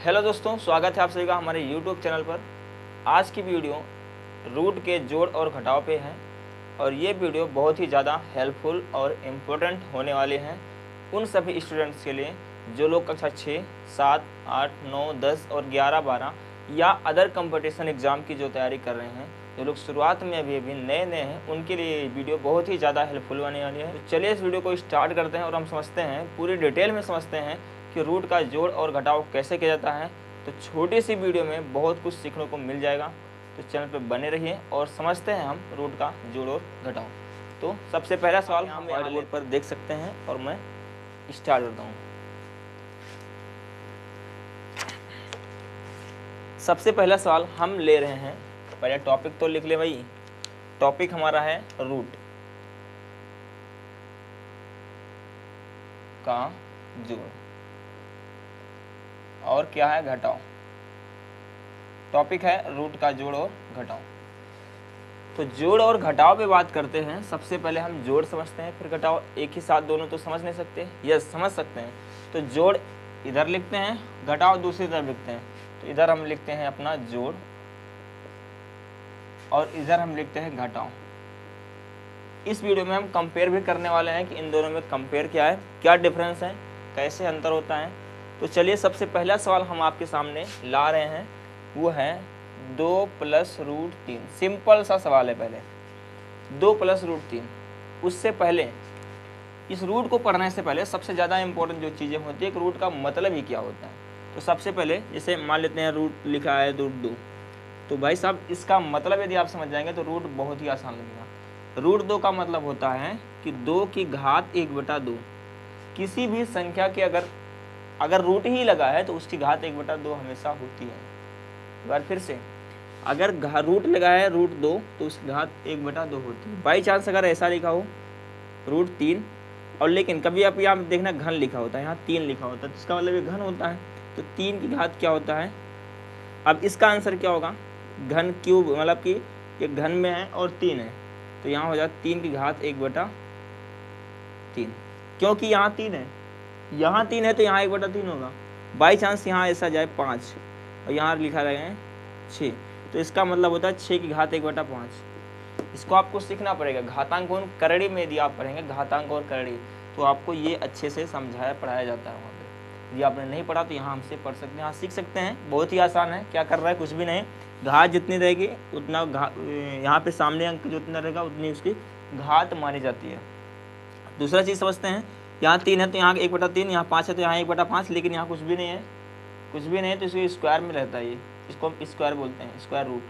Hello दोस्तों, स्वागत है आप सभी का हमारे यूट्यूब चैनल पर। आज की वीडियो रूट के जोड़ और घटाव पे है और ये वीडियो बहुत ही ज़्यादा हेल्पफुल और इम्पोर्टेंट होने वाले हैं उन सभी स्टूडेंट्स के लिए जो लोग कक्षा 6, 7, 8, 9, 10 और 11, 12 या अदर कंपटीशन एग्ज़ाम की जो तैयारी कर रहे हैं, जो लोग शुरुआत में अभी नए हैं, उनके लिए ये वीडियो बहुत ही ज़्यादा हेल्पफुल होने वाली है। तो चलिए इस वीडियो को स्टार्ट करते हैं और हम समझते हैं, पूरी डिटेल में समझते हैं कि रूट का जोड़ और घटाव कैसे किया जाता है। तो छोटी सी वीडियो में बहुत कुछ सीखने को मिल जाएगा, तो चैनल पर बने रहिए और समझते हैं हम रूट का जोड़ और घटाव। तो सबसे पहला सवाल हम व्हाइट बोर्ड पर देख सकते हैं और मैं स्टार्ट करता हूँ। सबसे पहला सवाल हम ले रहे हैं, पहले टॉपिक तो लिख ले भाई। टॉपिक हमारा है रूट का जोड़ और क्या है घटाव। टॉपिक है रूट का जोड़ और घटाव। तो जोड़ और घटाव पे बात करते हैं। सबसे पहले हम जोड़ समझते हैं, फिर घटाव। एक ही साथ दोनों तो समझ नहीं सकते, यस समझ सकते हैं। तो जोड़ इधर लिखते हैं, घटाव दूसरी तरफ लिखते हैं। तो इधर हम लिखते हैं अपना जोड़ और इधर हम लिखते हैं घटाव। इस वीडियो में हम कंपेयर भी करने वाले हैं कि इन दोनों में कंपेयर क्या है, क्या डिफरेंस है, कैसे अंतर होता है। तो चलिए सबसे पहला सवाल हम आपके सामने ला रहे हैं, वो है 2 + √3। सिंपल सा सवाल है। पहले 2 + √3। उससे पहले इस रूट को पढ़ने से पहले सबसे ज़्यादा इंपॉर्टेंट जो चीज़ें होती है कि रूट का मतलब ही क्या होता है। तो सबसे पहले जैसे मान लेते हैं रूट लिखा है √2, तो भाई साहब इसका मतलब यदि आप समझ जाएंगे तो रूट बहुत ही आसान लगेगा। √2 का मतलब होता है कि 2 की घात 1/2। किसी भी संख्या के अगर रूट ही लगा है तो उसकी घात 1/2 हमेशा होती है। एक बार फिर से, अगर रूट लगा है √2 तो उसकी घात 1/2 होती है। बाई चांस अगर ऐसा लिखा हो √3 और लेकिन कभी आप यहाँ देखना घन लिखा होता है, यहाँ 3 लिखा होता है, तो इसका मतलब ये घन होता है। तो 3 की घात क्या होता है। अब इसका आंसर क्या होगा, घन क्यूब, मतलब कि ये घन में है और 3 है, तो यहाँ हो जाता 3 की घात 1/3। क्योंकि यहाँ 3 है, यहाँ 3 है तो यहाँ 1/3 होगा। बाई चांस यहाँ ऐसा जाए 5 और यहाँ लिखा रहेगा 6, तो इसका मतलब होता है 6 की घात 1/5। इसको आपको सीखना पड़ेगा। घातांक और करड़ी में यदि आप पढ़ेंगे घातांक और करड़ी, तो आपको ये अच्छे से समझाया पढ़ाया जाता है वहाँ पे। यदि आपने नहीं पढ़ा तो यहाँ हमसे पढ़ सकते हैं, यहाँ सीख सकते हैं। बहुत ही आसान है। क्या कर रहा है, कुछ भी नहीं। घात जितनी रहेगी उतना यहाँ पे सामने अंक जो उतना रहेगा उतनी उसकी घात मानी जाती है। दूसरा चीज़ समझते हैं, यहाँ 3 है तो यहाँ 1/3, यहाँ 5 है तो यहाँ 1/5, लेकिन यहाँ कुछ भी नहीं है, कुछ भी नहीं है तो इसको स्क्वायर में रहता है। ये इसको हम स्क्वायर बोलते हैं, स्क्वायर रूट।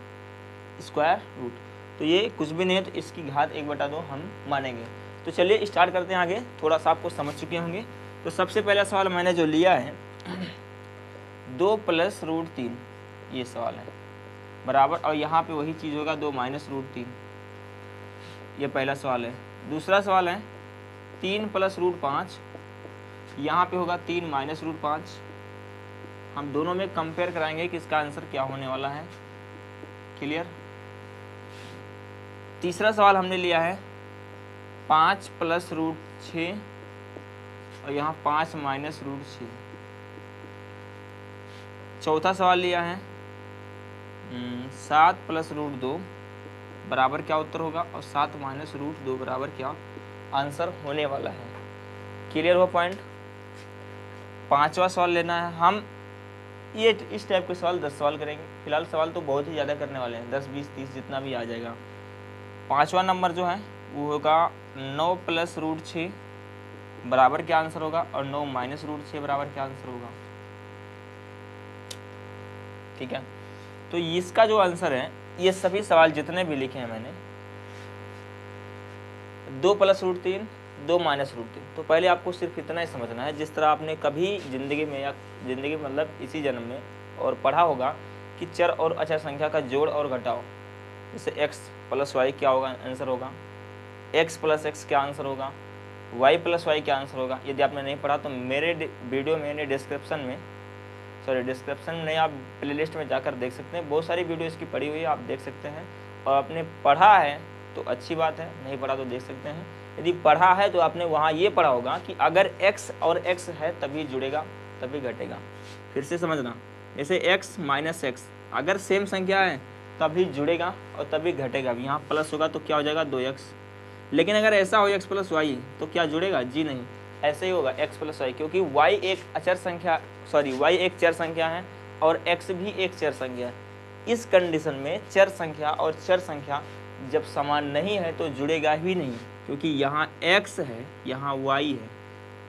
तो ये कुछ भी नहीं है तो इसकी घात 1/2 हम मानेंगे। तो चलिए स्टार्ट करते हैं आगे। थोड़ा सा आपको समझ चुके होंगे। तो सबसे पहला सवाल मैंने जो लिया है 2 + √3, ये सवाल है बराबर, और यहाँ पे वही चीज़ होगा 2 - √3। ये पहला सवाल है। दूसरा सवाल है 3 + √5, यहाँ पे होगा 3 - √5। हम दोनों में कंपेयर कराएंगे कि इसका आंसर क्या होने वाला है। क्लियर। तीसरा सवाल हमने लिया है 5 + √6 और यहाँ 5 - √6। चौथा सवाल लिया है 7 + √2 बराबर क्या उत्तर होगा, और 7 - √2 बराबर क्या आंसर होने वाला है। क्लियर हुआ पॉइंट। पांचवा सवाल लेना है हम। ये इस टाइप के सवाल 10 सवाल करेंगे। फिलहाल सवाल तो बहुत ही ज़्यादा करने वाले हैं, 10, 20, 30 जितना भी आ जाएगा। पांचवा नंबर जो है वो होगा 9 + √6 बराबर क्या आंसर होगा, और 9 - √6 बराबर क्या आंसर होगा। ठीक है। तो इसका जो आंसर है, ये सभी सवाल जितने भी लिखे हैं मैंने, 2 + √3, 2 - √3। तो पहले आपको सिर्फ इतना ही समझना है, जिस तरह आपने कभी ज़िंदगी में, या ज़िंदगी मतलब इसी जन्म में और पढ़ा होगा कि चर और अचर संख्या का जोड़ और घटाव, जैसे x + y क्या होगा आंसर होगा, x + x क्या आंसर होगा, y + y क्या आंसर होगा। यदि आपने नहीं पढ़ा तो मेरे वीडियो में डिस्क्रिप्शन में नहीं, आप प्लेलिस्ट में जाकर देख सकते हैं। बहुत सारी वीडियो इसकी पड़ी हुई है, आप देख सकते हैं। और आपने पढ़ा है तो अच्छी बात है, नहीं पढ़ा तो देख सकते हैं। यदि पढ़ा है तो आपने वहाँ ये पढ़ा होगा कि अगर x और x है तभी जुड़ेगा, तभी घटेगा। फिर से समझना, जैसे x माइनस एक्स, अगर सेम संख्या है तभी जुड़ेगा और तभी घटेगा भी। यहाँ प्लस होगा तो क्या हो जाएगा 2x। लेकिन अगर ऐसा हो x प्लस वाई तो क्या जुड़ेगा, जी नहीं, ऐसे ही होगा x प्लस वाई, क्योंकि y एक अचर संख्या y एक चर संख्या है और x भी एक चर संख्या है। इस कंडीशन में चर संख्या और चर संख्या जब समान नहीं है तो जुड़ेगा ही नहीं, क्योंकि यहाँ x है यहाँ y है।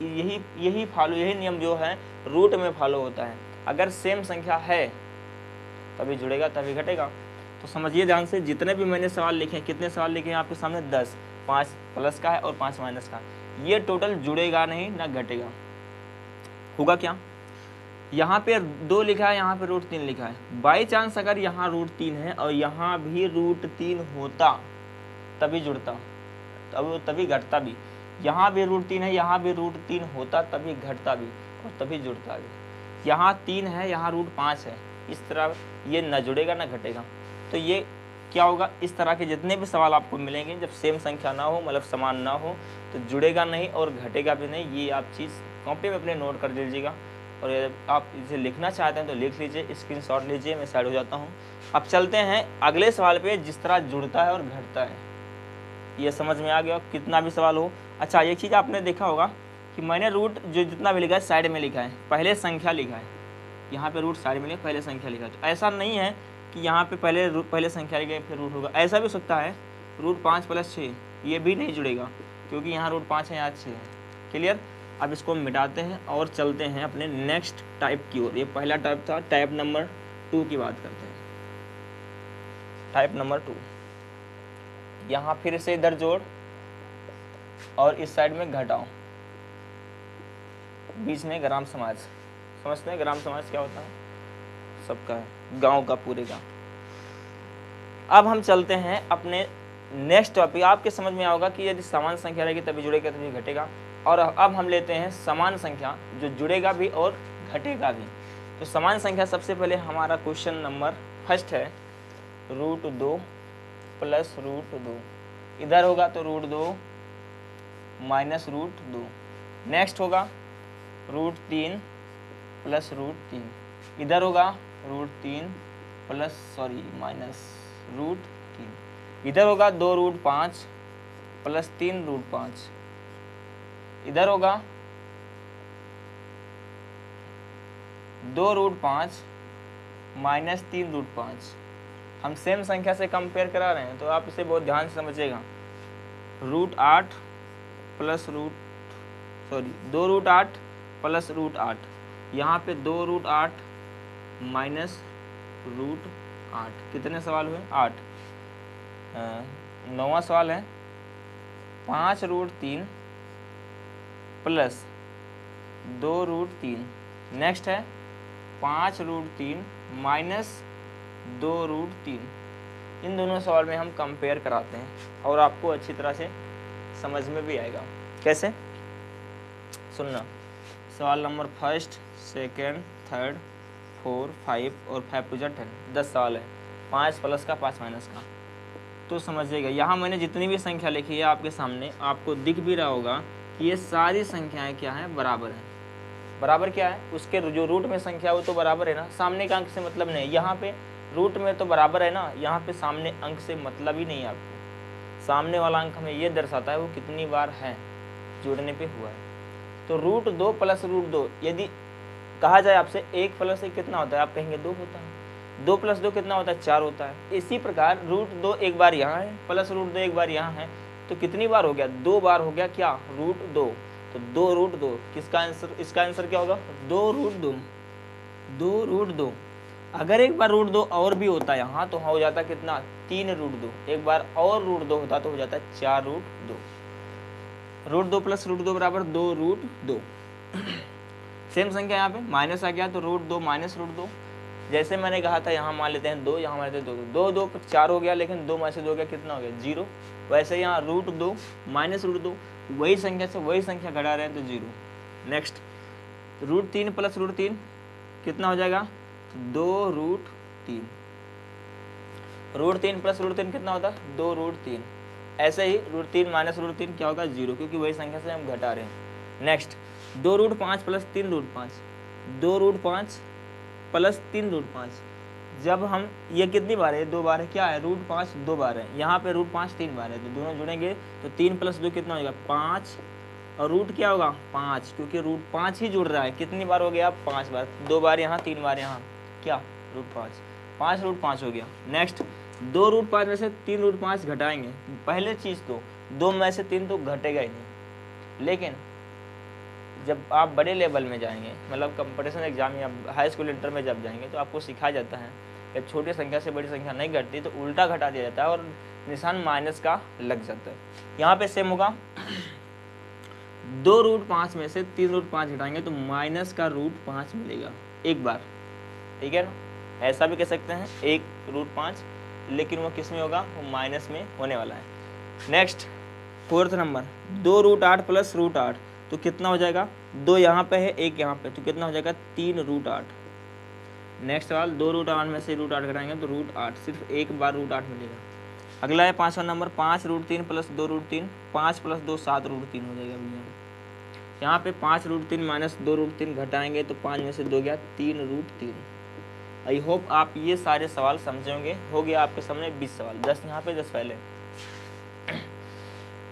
यही नियम जो है रूट में फॉलो होता है। अगर सेम संख्या है तभी जुड़ेगा तभी घटेगा। तो समझिए ध्यान से, जितने भी मैंने सवाल लिखे हैं, कितने सवाल लिखे हैं आपके सामने 10, 5 प्लस का है और 5 माइनस का, ये टोटल जुड़ेगा नहीं ना घटेगा। होगा क्या, यहाँ पे 2 लिखा है, यहाँ पे √3 लिखा है। बाई चांस अगर यहाँ √3 है और यहाँ भी √3 होता तभी जुड़ता, तभी घटता भी। यहाँ भी √3 है, यहाँ भी √3 होता तभी घटता भी और तभी जुड़ता भी। यहाँ 3 है, यहाँ √5 है, इस तरह ये न जुड़ेगा ना घटेगा। तो ये क्या होगा, इस तरह के जितने भी सवाल आपको मिलेंगे जब सेम संख्या ना हो, मतलब समान ना हो, तो जुड़ेगा नहीं और घटेगा भी नहीं। ये आप चीज़ कॉपी में अपने नोट कर दीजिएगा, और यदि आप इसे लिखना चाहते हैं तो लिख लीजिए, स्क्रीनशॉट लीजिए, मैं साइड हो जाता हूँ। अब चलते हैं अगले सवाल पे, जिस तरह जुड़ता है और घटता है। ये समझ में आ गया, कितना भी सवाल हो। अच्छा, एक चीज़ आपने देखा होगा कि मैंने रूट जो जितना भी लिखा है साइड में लिखा है, पहले संख्या लिखा है। यहाँ पे रूट साइड में लिखा, पहले संख्या लिखा है। तो ऐसा नहीं है कि यहाँ पे पहले संख्या लिखा फिर रूट होगा, ऐसा भी हो सकता है। √5 + 6 ये भी नहीं जुड़ेगा, क्योंकि यहाँ √5 है, यहाँ 6 है। क्लियर। अब इसको मिटाते हैं और चलते हैं अपने नेक्स्ट टाइप की ओर। ये पहला टाइप था, टाइप नंबर 2 की बात करते हैं। टाइप नंबर 2, यहाँ फिर से इधर जोड़ और इस साइड में घटाओ, बीच में ग्राम समाज। समझते हैं ग्राम समाज क्या होता है, सबका है, गांव का, पूरे का। अब हम चलते हैं अपने नेक्स्ट टॉपिक। आपके समझ में आएगा कि यदि समान संख्या रहेगी तभी जुड़ेगा तभी घटेगा। और अब हम लेते हैं समान संख्या जो जुड़ेगा भी और घटेगा भी। तो समान संख्या सबसे पहले हमारा क्वेश्चन नंबर फर्स्ट है √2 + √2। इधर होगा तो √2 - √2। नेक्स्ट होगा √3 + √3। इधर होगा √3 -√3। इधर होगा 2√5 + 3√5। इधर होगा 2√5 - 3√5। हम सेम संख्या से कंपेयर करा रहे हैं तो आप इसे बहुत ध्यान से समझिएगा। 2√8 + √8। यहाँ पे 2√8 - √8। कितने सवाल हुए, 8। 9वां सवाल है 5√3 + 2√3। नेक्स्ट है 5√3 - 2√3। इन दोनों सवाल में हम कंपेयर कराते हैं और आपको अच्छी तरह से समझ में भी आएगा। कैसे, सुनना। सवाल नंबर फर्स्ट, सेकेंड, थर्ड, 4, 5 और 5 × 10, 10 सवाल है, 5 प्लस का 5 माइनस का। तो समझिएगा यहाँ मैंने जितनी भी संख्या लिखी है आपके सामने, आपको दिख भी रहा होगा कि ये सारी संख्याएं क्या हैं, बराबर हैं। बराबर क्या है, उसके जो रूट में संख्या वो तो बराबर है ना, सामने के अंक से मतलब नहीं। यहाँ पे रूट में तो बराबर है ना, यहाँ पे सामने अंक से मतलब ही नहीं है आपको। सामने वाला अंक हमें ये दर्शाता है वो कितनी बार है, जोड़ने पे हुआ है। तो √2 + √2 यदि कहा जाए आपसे 1 + 1 कितना होता है, आप कहेंगे 2 होता है। 2 + 2 कितना होता है, 4 होता है। इसी प्रकार √2 एक बार यहाँ है, + √2 एक बार यहाँ है, तो कितनी बार हो गया, 2 बार हो गया क्या, √2। तो 2√2 किसका आंसर, इसका आंसर क्या होगा, 2√2। 2√2। अगर एक बार √2 और भी होता यहाँ तो हो जाता कितना, 3√2। एक बार और √2 होता तो हो जाता 4√2। √2 + √2 बराबर 2√2। सेम संख्या यहाँ पे माइनस आ गया तो √2 - √2। जैसे मैंने कहा था यहाँ मान लेते हैं 2, यहाँ मान लेते हैं 2, 2 + 4 हो गया, लेकिन 2 में से 2 हो गया, कितना हो गया, 0। वैसे यहाँ √2 - √2 वही संख्या से वही संख्या घटा रहे हैं तो 0। नेक्स्ट √3 + √3 कितना हो जाएगा, 2√3। √3 + √3 कितना होता है, 2√3। ऐसे ही √3 - √3 क्या होगा, 0, क्योंकि वही संख्या से हम घटा रहे हैं। नेक्स्ट 2√5 + 3√5। 2√5 plus 3 root 5। जब हम ये कितनी बार है, 2 बार है, क्या है रूट 5 2 बार है, यहाँ पे रूट 5 3 बार है, तो दोनों जुड़ेंगे तो 3 + 2 कितना हो जाएगा 5, और रूट क्या होगा 5, क्योंकि रूट 5 ही जुड़ रहा है। कितनी बार हो गया 5 बार, 2 बार यहाँ 3 बार यहाँ, क्या रूट 5, 5 रूट 5 हो गया। नेक्स्ट 2 रूट 5 में से 3 रूट 5 घटाएंगे, पहले चीज़ तो 2 में से 3 तो घटेगा ही नहीं, लेकिन जब आप बड़े लेवल में जाएंगे, मतलब कंपटीशन एग्जाम या हाई स्कूल इंटर में जब जाएंगे, तो आपको सिखाया जाता है जब छोटी संख्या से बड़ी संख्या नहीं घटती तो उल्टा घटा दिया जाता है और निशान माइनस का लग जाता है। यहाँ पे सेम होगा, 2 रूट 5 में से 3 रूट 5 घटाएंगे तो माइनस का रूट 5 मिलेगा एक बार, ठीक है ना। ऐसा भी कह सकते हैं 1 रूट 5, लेकिन वो किस में होगा, वो माइनस में होने वाला है। Next 4th number 2 root 8 plus root 8, तो कितना हो जाएगा, 2 यहाँ पे है 1 यहाँ पे, तो कितना हो जाएगा 3 रूट 8। नेक्स्ट सवाल 2 रूट 8 में से रूट 8 घटाएंगे तो रूट 8, सिर्फ एक बार रूट 8 मिलेगा। अगला है 5वां number 5 root 3 plus 2 root 3, 5 + 2 7 root 3 हो जाएगा भैया। यहाँ पे 5 रूट 3 माइनस 2 रूट 3 घटाएंगे तो 5 में से 2 गया 3 रूट 3। आई होप आप ये सारे सवाल समझे होंगे। हो गया आपके सामने 20 सवाल, 10 यहाँ पे 10 पहले।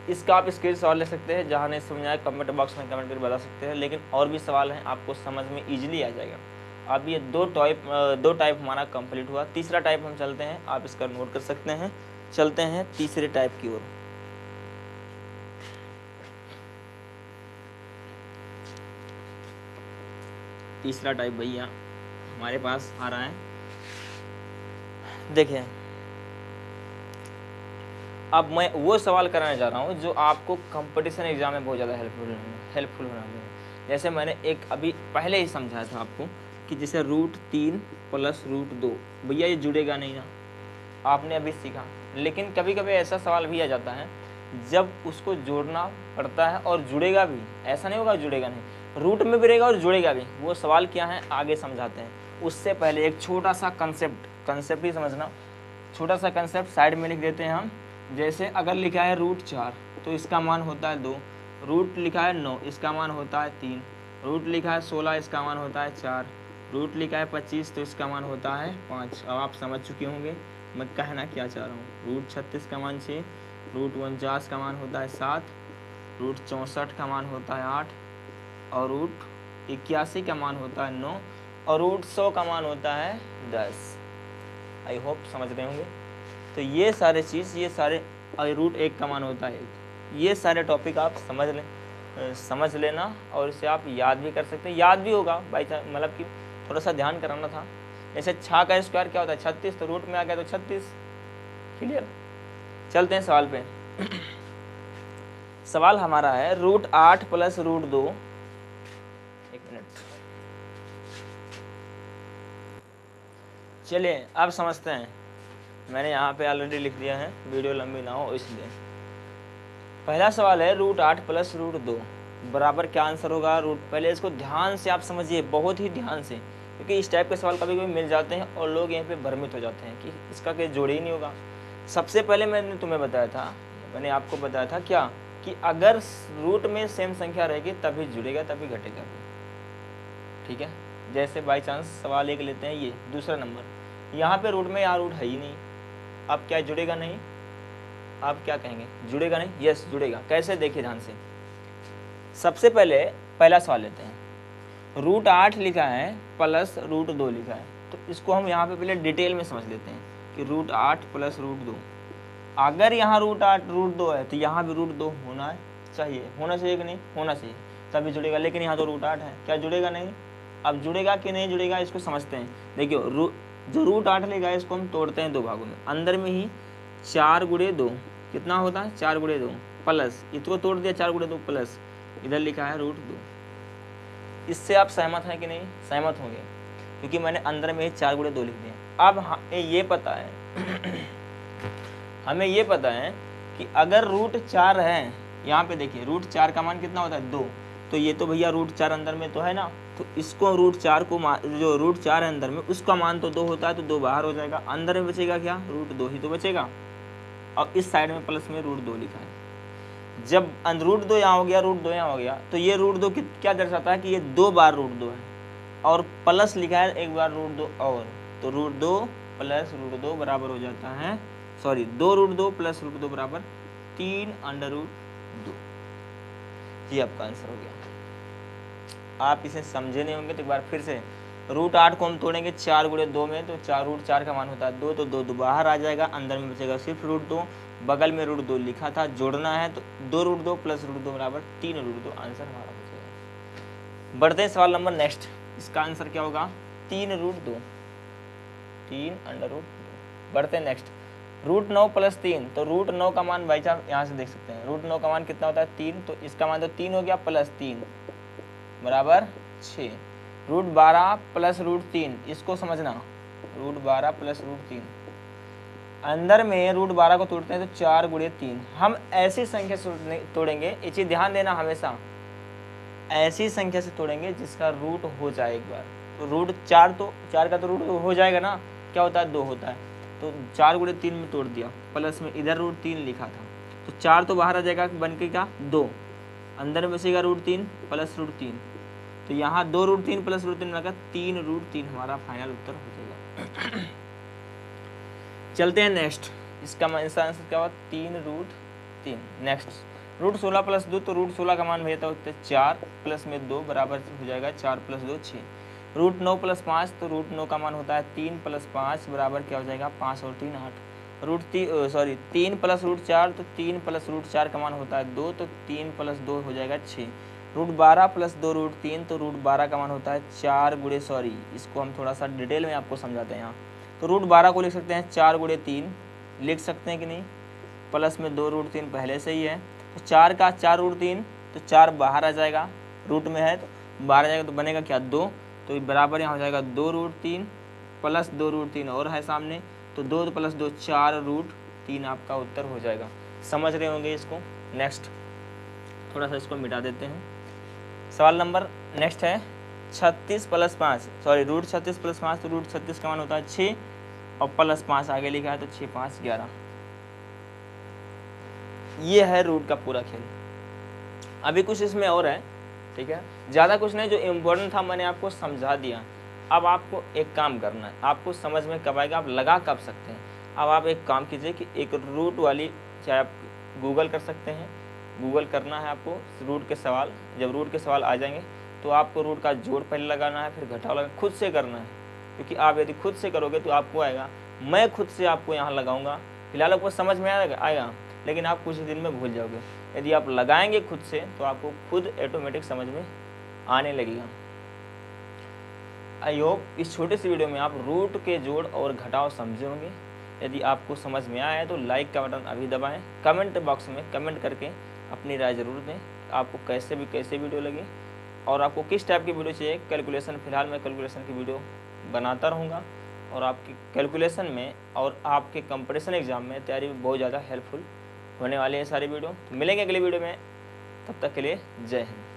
इसका आप स्क्रीन शॉट ले सकते हैं, जहाँ नहीं समझ आए कमेंट बॉक्स में कमेंट करके बता सकते हैं, लेकिन और भी सवाल हैं आपको समझ में इजीली आ जाएगा। अब ये दो टाइप हमारा कंप्लीट हुआ, तीसरा टाइप हम चलते हैं, आप इसका नोट कर सकते हैं। चलते हैं तीसरे टाइप की ओर। तीसरा टाइप भैया हमारे पास आ रहा है, देखिए अब मैं वो सवाल कराने जा रहा हूँ जो आपको कंपटीशन एग्जाम में बहुत ज़्यादा हेल्पफुल होना है। जैसे मैंने एक अभी पहले ही समझाया था आपको कि जैसे रूट 3 प्लस रूट 2, भैया ये जुड़ेगा नहीं ना, आपने अभी सीखा। लेकिन कभी कभी ऐसा सवाल भी आ जाता है जब उसको जोड़ना पड़ता है और जुड़ेगा भी, ऐसा नहीं होगा जुड़ेगा नहीं, रूट में भी रहेगा और जुड़ेगा भी। वो सवाल क्या है आगे समझाते हैं। उससे पहले एक छोटा सा कंसेप्ट ही समझना, छोटा सा कंसेप्ट साइड में लिख देते हैं हम। जैसे अगर लिखा है रूट 4 तो इसका मान होता है 2, रूट लिखा है 9 इसका मान होता है 3, रूट लिखा है 16 इसका मान होता है 4, रूट लिखा है 25 तो इसका मान होता है 5। अब आप समझ चुके होंगे मैं कहना क्या चाह रहा हूँ। रूट 36 का मान 6, रूट 49 का मान होता है 7, रूट 64 का मान होता है 8, और रूट 81 का मान होता है 9, और रूट 100 का मान होता है 10। आई होप समझ रहे होंगे। तो ये सारे चीज़, ये सारे, रूट 1 का मान होता है 1, ये सारे टॉपिक आप समझ लेना, और इसे आप याद भी कर सकते हैं। याद भी होगा बाई चांस, मतलब कि थोड़ा सा ध्यान कराना था। जैसे 6 का स्क्वायर क्या होता है 36, तो रूट में आ गया तो 36। क्लियर। चलते हैं सवाल पे। सवाल हमारा है रूट 8 प्लस रूट 2, एक मिनट, चलिए अब समझते हैं। मैंने यहाँ पे ऑलरेडी लिख दिया है, वीडियो लंबी ना हो इसलिए। पहला सवाल है रूट 8 प्लस रूट 2 बराबर क्या आंसर होगा रूट। पहले इसको ध्यान से आप समझिए, बहुत ही ध्यान से, क्योंकि इस टाइप के सवाल कभी कभी मिल जाते हैं और लोग यहाँ पे भ्रमित हो जाते हैं कि इसका कोई जोड़ ही नहीं होगा। सबसे पहले मैंने तुम्हें बताया था, मैंने आपको बताया था क्या, कि अगर रूट में सेम संख्या रहेगी तभी जुड़ेगा तभी घटेगा। ठीक है। जैसे बाई चांस सवाल एक लेते हैं, ये दूसरा नंबर, यहाँ पे रूट में यहाँ रूट है ही नहीं, अब क्या जुड़ेगा नहीं, आप क्या कहेंगे जुड़ेगा नहीं। यस जुड़ेगा। कैसे, देखिए ध्यान से। सबसे पहले पहला सवाल लेते हैं, रूट 8 लिखा है प्लस रूट 2 लिखा है, तो इसको हम यहाँ पे पहले डिटेल में समझ लेते हैं कि रूट 8 प्लस रूट 2। अगर यहाँ रूट 8 रूट 2 है तो यहाँ भी रूट 2 होना चाहिए कि नहीं, होना चाहिए, तभी जुड़ेगा। लेकिन यहाँ तो रूट 8 है, क्या जुड़ेगा नहीं। अब जुड़ेगा कि नहीं जुड़ेगा इसको समझते हैं। देखियो जो रूट 8 लेगा इसको हम तोड़ते हैं 2 भागों में, अंदर में ही 4 × 2 कितना होता है 4 × 2 प्लस, इसको तोड़ दिया 4 × 2 प्लस, इधर लिखा है रूट 2। इससे आप सहमत हैं कि नहीं, सहमत होंगे, क्योंकि मैंने अंदर में ही 4 × 2 लिख दिया। अब हमें ये पता है हमें ये पता है कि अगर रूट 4 है, यहाँ पे देखिए रूट 4 का मान कितना होता है 2, तो ये तो भैया रूट 4 अंदर में तो है ना, तो इसको रूट 4 को जो रूट 4 है अंदर में उसका मान तो 2 होता है, तो 2 बाहर हो जाएगा, अंदर में बचेगा क्या रूट 2 ही तो बचेगा। और इस साइड में प्लस में रूट 2 लिखा है। जब रूट 2 यहाँ हो गया, रूट 2 यहाँ हो गया, तो ये रूट 2 क्या दर्शाता है कि ये 2 बार रूट 2 है। और प्लस लिखा है एक बार रूट 2 और, तो रूट 2 प्लस रूट 2 बराबर हो जाता है, सॉरी 2 रूट 2 प्लस रूट 2 बराबर 3 अंडर रूट 2। ये आपका आंसर हो गया। आप इसे समझे नहीं होंगे तो एक बार फिर से, रूट 8 को हम तोड़ेंगे 4 गुणे 2 में, तो 4 रूट 4 का मान होता है 2, तो 2 बाहर आ जाएगा, अंदर में बचेगा सिर्फ रूट 2, बगल में रूट 2 लिखा था, जोड़ना है तो 2 रूट 2 प्लस रूट 2 बराबर 3 रूट 2, आंसर हमारा हो जाएगा। बढ़ते हैं सवाल नंबर नेक्स्ट, इसका आंसर क्या होगा 3 रूट 2, 3 अंडर रूट 2। बढ़ते हैं नेक्स्ट, रूट 9 प्लस 3, तो रूट 9 का मान भाई साहब यहाँ से देख सकते हैं, रूट 9 का मान कितना होता है 3, तो इसका मान तो 3 हो गया प्लस 3 बराबर 6। रूट 12 प्लस रूट 3, इसको समझना, रूट 12 प्लस रूट 3, अंदर में रूट 12 को तोड़ते हैं तो 4 गुणे 3, हम ऐसी संख्या से तोड़ेंगे, ये चीज़ ध्यान देना हमेशा, ऐसी संख्या से तोड़ेंगे जिसका रूट हो जाए एक बार, तो रूट 4, तो 4 का तो रूट हो जाएगा ना, क्या होता है 2 होता है, तो 4 गुणे 3 में तोड़ दिया, प्लस में इधर रूट 3 लिखा था, तो 4 तो बाहर आ जाएगा, बन के क्या 2, अंदर में बचेगा रूट 3 प्लस रूट 3, तो यहाँ 2 रूट 3 प्लस रूट 3 लगा 3 रूट 3 हमारा फाइनल उत्तर हो जाएगा। चलते हैं नेक्स्ट, इसका आंसर क्या हुआ 3 रूट 3। नेक्स्ट, रूट 16 प्लस 2, तो रूट 16 का मान भेजता है 4 प्लस में 2 बराबर हो जाएगा 4 प्लस 2 6। रूट 9 प्लस 5, तो रूट 9 का मान होता है 3 प्लस 5 बराबर क्या हो जाएगा 5 और 3 8। रूट 3 प्लस रूट 4, तो 3 प्लस रूट 4 का मान होता है 2, तो 3 प्लस 2 हो जाएगा 6। रूट 12 प्लस 2 रूट 3, तो रूट 12 का मान होता है 4 गुणे, सॉरी इसको हम थोड़ा सा डिटेल में आपको समझाते हैं यहाँ, तो रूट 12 को लिख सकते हैं 4 गुणे 3 लिख सकते हैं कि नहीं, प्लस में 2 रूट 3 पहले से ही है, तो 4 का 4 रूट 3, तो 4 बाहर आ जाएगा, रूट में है तो बाहर आ जाएगा, तो बनेगा क्या 2, तो बराबर यहाँ हो जाएगा 2 रूट 3 प्लस 2 रूट 3 और है सामने, तो 2 प्लस 2 4 रूट 3 आपका उत्तर हो जाएगा। समझ रहे होंगे इसको। नेक्स्ट, थोड़ा सा इसको मिटा देते हैं। सवाल नंबर नेक्स्ट है 36 प्लस 5, सॉरी रूट 36 प्लस 5, तो रूट 36 का मान होता है 6 और प्लस 5 आगे लिखा है, तो 6 5 11। ये है रूट का पूरा खेल। अभी कुछ इसमें और है, ठीक है, ज़्यादा कुछ नहीं, जो इम्पोर्टेंट था मैंने आपको समझा दिया। अब आपको एक काम करना है, आपको समझ में कब आएगा, आप लगा कब सकते हैं। अब आप एक काम कीजिए कि एक रूट वाली, चाहे आप गूगल कर सकते हैं, गूगल करना है आपको रूट के सवाल, जब रूट के सवाल आ जाएंगे तो आपको रूट का जोड़ पहले लगाना है, फिर घटाव लगा, खुद से करना है, क्योंकि आप यदि खुद से करोगे तो आपको आएगा, मैं खुद से आपको यहाँ लगाऊंगा, फिलहाल आपको समझ में आएगा, लेकिन आप कुछ दिन में भूल जाओगे। यदि आप लगाएंगे खुद से तो आपको खुद ऑटोमेटिक समझ में आने लगेगा। आई होप इस छोटे से वीडियो में आप रूट के जोड़ और घटाव समझे होंगे। यदि आपको समझ में आया है तो लाइक का बटन अभी दबाएं, कमेंट बॉक्स में कमेंट करके अपनी राय ज़रूर दें, आपको कैसे वीडियो लगी और आपको किस टाइप की वीडियो चाहिए। कैलकुलेशन, फिलहाल मैं कैलकुलेशन की वीडियो बनाता रहूँगा और आपकी कैलकुलेशन में और आपके कंपटीशन एग्जाम में तैयारी में बहुत ज़्यादा हेल्पफुल होने वाले हैं सारी वीडियो। तो मिलेंगे अगली वीडियो में, तब तक के लिए जय हिंद।